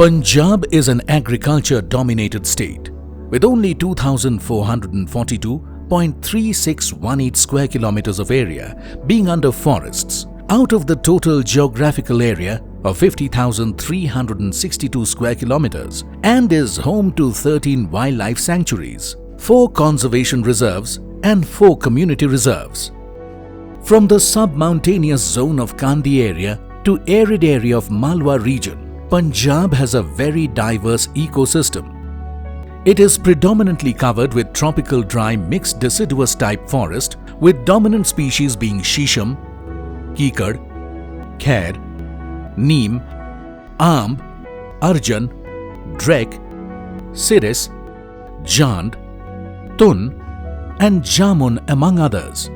Punjab is an agriculture-dominated state with only 2,442.3618 square kilometers of area being under forests out of the total geographical area of 50,362 square kilometers, and is home to 13 wildlife sanctuaries, 4 conservation reserves and 4 community reserves. From the sub-mountainous zone of Kandi area to arid area of Malwa region, Punjab has a very diverse ecosystem. It is predominantly covered with tropical dry mixed deciduous type forest with dominant species being shisham, kikad, khair, neem, amb, arjan, drek, siris, jand, tun and jamun among others.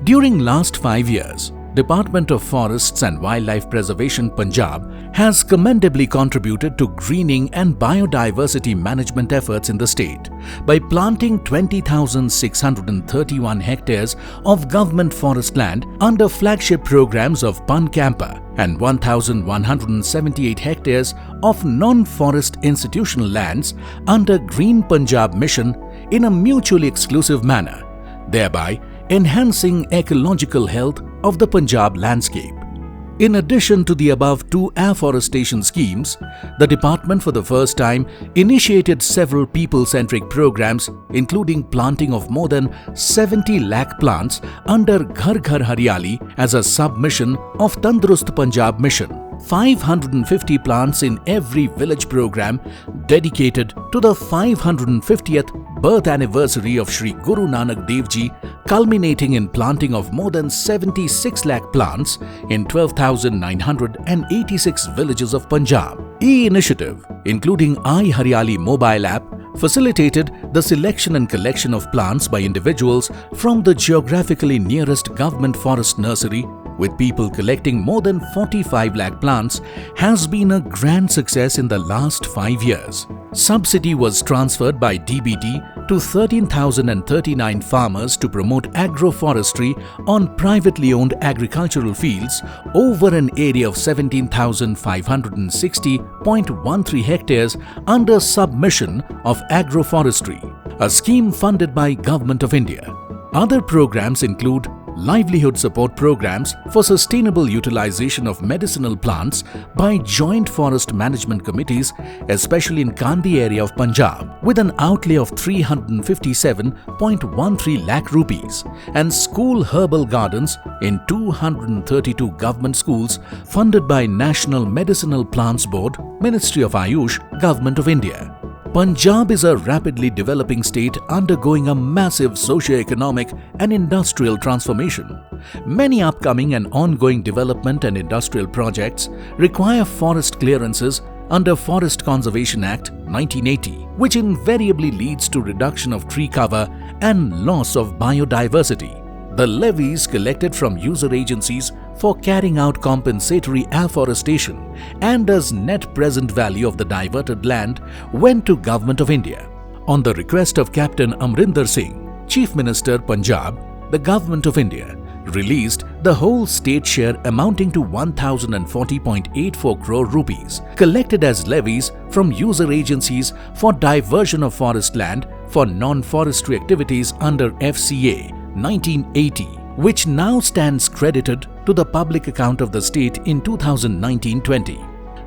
During last 5 years, Department of Forests and Wildlife Preservation Punjab has commendably contributed to greening and biodiversity management efforts in the state by planting 20,631 hectares of government forest land under flagship programs of Puncampa and 1,178 hectares of non-forest institutional lands under Green Punjab Mission in a mutually exclusive manner, thereby enhancing ecological health of the Punjab landscape. In addition to the above 2 afforestation schemes, the department for the first time initiated several people-centric programs including planting of more than 70 lakh plants under Ghar Ghar Haryali as a sub-mission of Tandurust Punjab Mission. 550 plants in every village program dedicated to the 550th birth anniversary of Shri Guru Nanak Dev Ji, culminating in planting of more than 76 lakh plants in 12,986 villages of Punjab. E-initiative, including iHaryali mobile app, facilitated the selection and collection of plants by individuals from the geographically nearest government forest nursery, with people collecting more than 45 lakh plants, has been a grand success in the last 5 years. Subsidy was transferred by DBT to 13,039 farmers to promote agroforestry on privately owned agricultural fields over an area of 17,560.13 hectares under submission of agroforestry, a scheme funded by Government of India. Other programs include livelihood support programs for sustainable utilization of medicinal plants by joint forest management committees, especially in Kandi area of Punjab, with an outlay of 357.13 lakh rupees, and school herbal gardens in 232 government schools funded by National Medicinal Plants Board, Ministry of Ayush, Government of India. Punjab is a rapidly developing state undergoing a massive socio-economic and industrial transformation. Many upcoming and ongoing development and industrial projects require forest clearances under Forest Conservation Act 1980, which invariably leads to reduction of tree cover and loss of biodiversity. The levies collected from user agencies for carrying out compensatory afforestation and as net present value of the diverted land went to Government of India. On the request of Captain Amrinder Singh, Chief Minister Punjab, the Government of India released the whole state share amounting to 1,040.84 crore rupees collected as levies from user agencies for diversion of forest land for non-forestry activities under FCA 1980, which now stands credited to the public account of the state in 2019-20.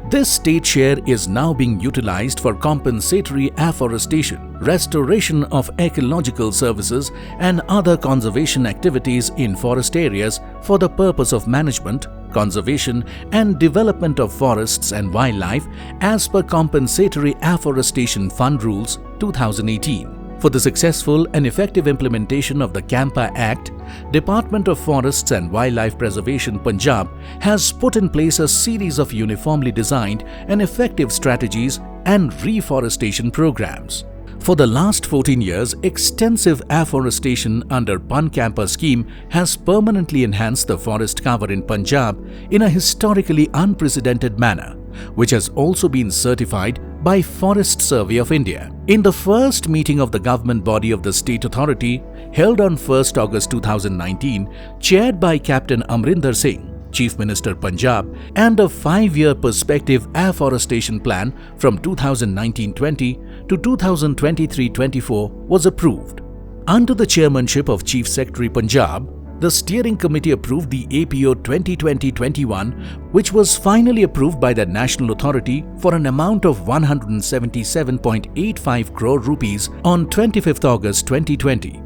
This state share is now being utilized for compensatory afforestation, restoration of ecological services and other conservation activities in forest areas for the purpose of management, conservation and development of forests and wildlife as per Compensatory Afforestation Fund Rules 2018. For the successful and effective implementation of the Campa Act, Department of Forests and Wildlife Preservation Punjab has put in place a series of uniformly designed and effective strategies and reforestation programs. For the last 14 years, extensive afforestation under Puncampa scheme has permanently enhanced the forest cover in Punjab in a historically unprecedented manner, which has also been certified by Forest Survey of India. In the first meeting of the government body of the state authority held on 1st August 2019, chaired by Captain Amrinder Singh, Chief Minister Punjab, and a 5-year perspective afforestation plan from 2019-20 to 2023-24 was approved. Under the chairmanship of Chief Secretary Punjab, the steering committee approved the APO 2020-21, which was finally approved by the National Authority for an amount of 177.85 crore rupees on 25th August 2020.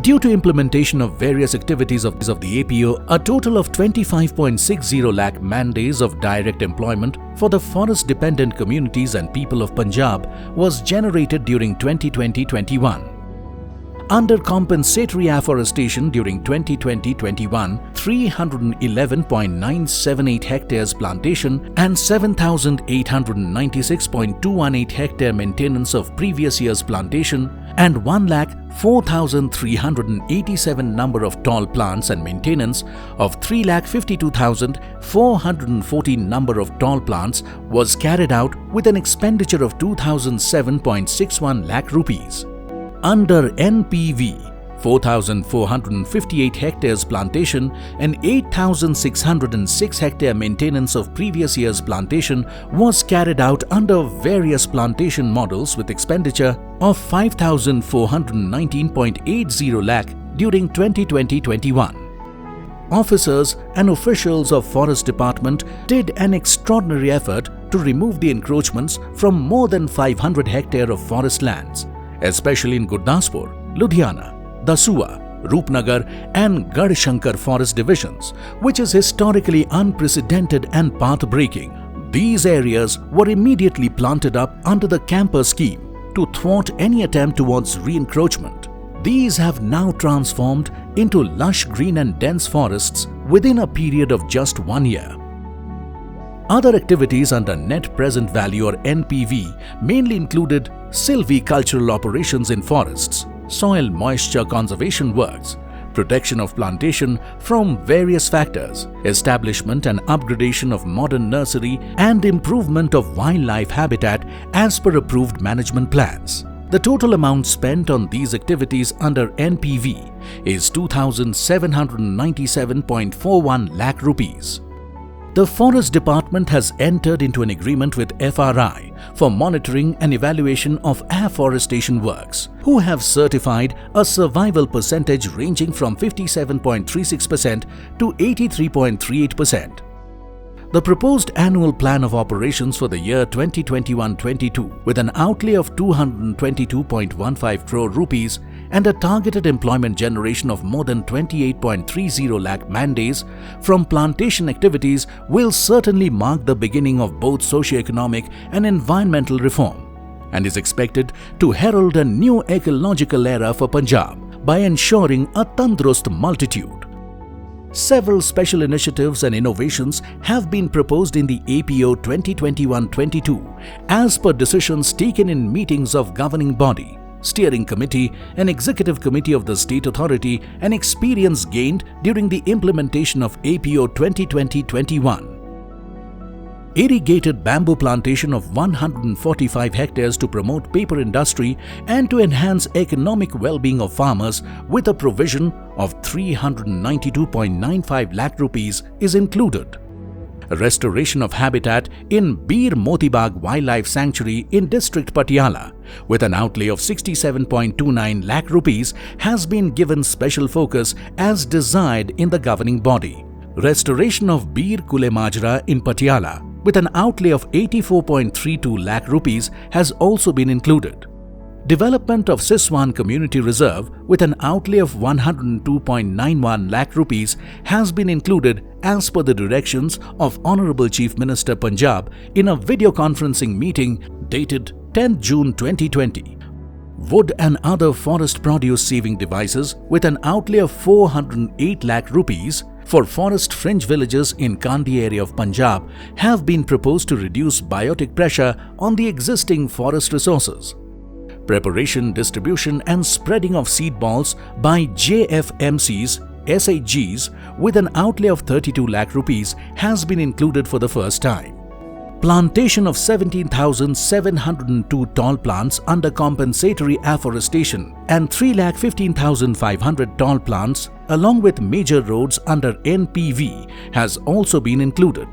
Due to implementation of various activities of the APO, a total of 25.60 lakh man-days of direct employment for the forest-dependent communities and people of Punjab was generated during 2020-21. Under compensatory afforestation during 2020-21, 311.978 hectares plantation and 7,896.218 hectare maintenance of previous year's plantation and 1,04,387 number of tall plants and maintenance of 3,52,414 number of tall plants was carried out with an expenditure of 2,007.61 lakh rupees. Under NPV, 4,458 hectares plantation and 8,606 hectare maintenance of previous year's plantation was carried out under various plantation models with expenditure of 5,419.80 lakh during 2020-21. Officers and officials of Forest Department did an extraordinary effort to remove the encroachments from more than 500 hectares of forest lands, especially in Gurdaspur, Ludhiana, Dasua, Roopnagar and Garhshankar forest divisions, which is historically unprecedented and path-breaking. These areas were immediately planted up under the Puncampa scheme to thwart any attempt towards re-encroachment. These have now transformed into lush green and dense forests within a period of just 1 year. Other activities under Net Present Value or NPV mainly included silvicultural operations in forests, soil moisture conservation works, protection of plantation from various factors, establishment and upgradation of modern nursery and improvement of wildlife habitat as per approved management plans. The total amount spent on these activities under NPV is 2,797.41 lakh rupees. The Forest Department has entered into an agreement with FRI for monitoring and evaluation of afforestation works, who have certified a survival percentage ranging from 57.36% to 83.38%. The proposed annual plan of operations for the year 2021-22 with an outlay of 222.15 crore rupees and a targeted employment generation of more than 28.30 lakh man-days from plantation activities will certainly mark the beginning of both socio-economic and environmental reform and is expected to herald a new ecological era for Punjab by ensuring a tandrust multitude. Several special initiatives and innovations have been proposed in the APO 2021-22 as per decisions taken in meetings of governing body, steering committee and executive committee of the state authority and experience gained during the implementation of APO 2020-21. Irrigated bamboo plantation of 145 hectares to promote paper industry and to enhance economic well-being of farmers with a provision of 392.95 lakh rupees is included. Restoration of habitat in Bir Motibag Wildlife Sanctuary in District Patiala with an outlay of 67.29 lakh rupees has been given special focus as desired in the governing body. Restoration of Bir Kule Majra in Patiala with an outlay of 84.32 lakh rupees has also been included. Development of Siswan Community Reserve with an outlay of 102.91 lakh rupees has been included as per the directions of Honorable Chief Minister Punjab in a video conferencing meeting dated 10 June 2020. Wood and other forest produce saving devices with an outlay of 408 lakh rupees for forest fringe villages in Kandi area of Punjab have been proposed to reduce biotic pressure on the existing forest resources. Preparation, distribution and spreading of seed balls by JFMCs, SHGs with an outlay of 32 lakh rupees has been included for the first time. plantation of 17,702 tall plants under compensatory afforestation and 3,15,500 tall plants along with major roads under NPV has also been included.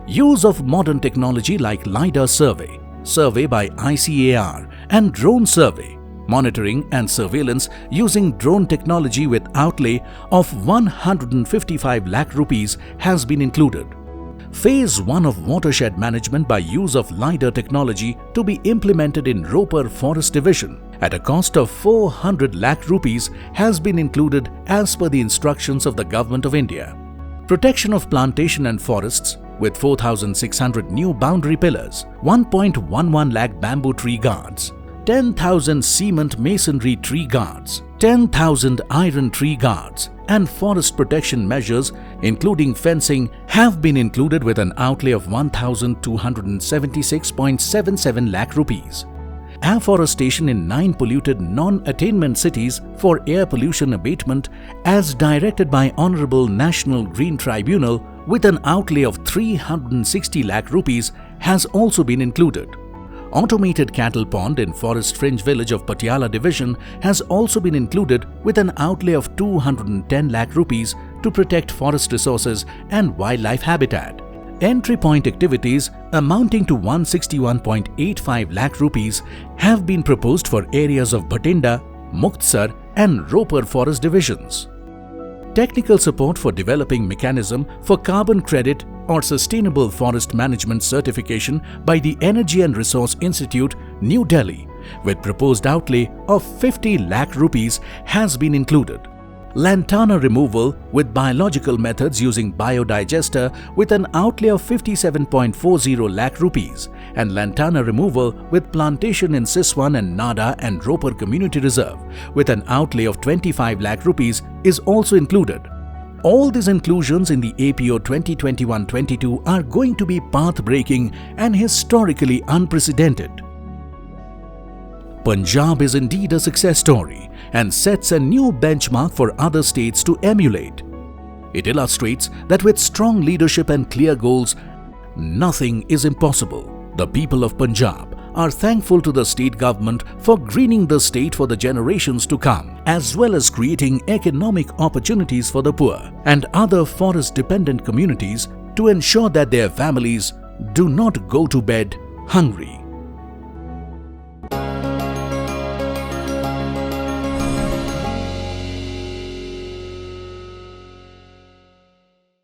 Use of modern technology like LiDAR survey, survey by ICAR and drone survey, monitoring and surveillance using drone technology with outlay of 155 lakh rupees has been included. Phase 1 of watershed management by use of LiDAR technology to be implemented in Ropar Forest Division at a cost of 400 lakh rupees has been included as per the instructions of the Government of India. Protection of plantation and forests with 4,600 new boundary pillars, 1.11 lakh bamboo tree guards, 10,000 cement masonry tree guards, 10,000 iron tree guards and forest protection measures including fencing have been included with an outlay of 1,276.77 lakh rupees. Afforestation in 9 polluted non-attainment cities for air pollution abatement as directed by Honorable National Green Tribunal with an outlay of 360 lakh rupees has also been included. Automated cattle pond in Forest Fringe village of Patiala division has also been included with an outlay of 210 lakh rupees to protect forest resources and wildlife habitat. Entry point activities amounting to 161.85 lakh rupees have been proposed for areas of Bhatinda, Muktsar and Ropar forest divisions. Technical support for developing mechanism for carbon credit or sustainable forest management certification by the Energy and Resource Institute, New Delhi, with proposed outlay of 50 lakh rupees has been included. Lantana removal with biological methods using biodigester with an outlay of 57.40 lakh rupees and lantana removal with plantation in Siswan and Nada and Ropar Community Reserve with an outlay of 25 lakh rupees is also included. All these inclusions in the APO 2021-22 are going to be path-breaking and historically unprecedented. Punjab is indeed a success story and sets a new benchmark for other states to emulate. It illustrates that with strong leadership and clear goals, nothing is impossible. The people of Punjab are thankful to the state government for greening the state for the generations to come, as well as creating economic opportunities for the poor and other forest-dependent communities to ensure that their families do not go to bed hungry.